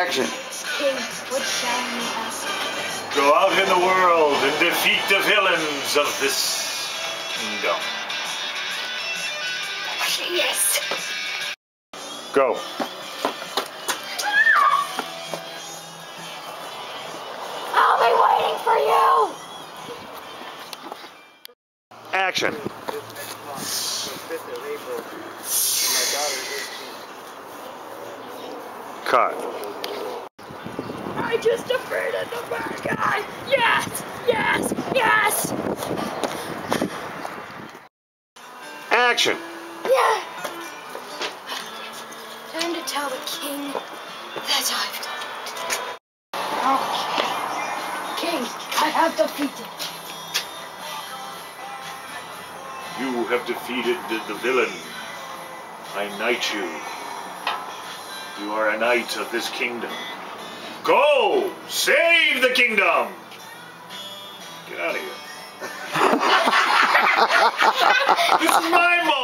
Action. King, what shall we ask? Go out in the world and defeat the villains of this kingdom. Yes. Go. I'll be waiting for you. Action. Cut. I just defeated the bad guy. Yes, yes, yes. Action. Yeah. Time to tell the king that I've done it. Okay. King, I have defeated. You have defeated the villain. I knight you. You are a knight of this kingdom. Go! Save the kingdom! Get out of here. This is my moment!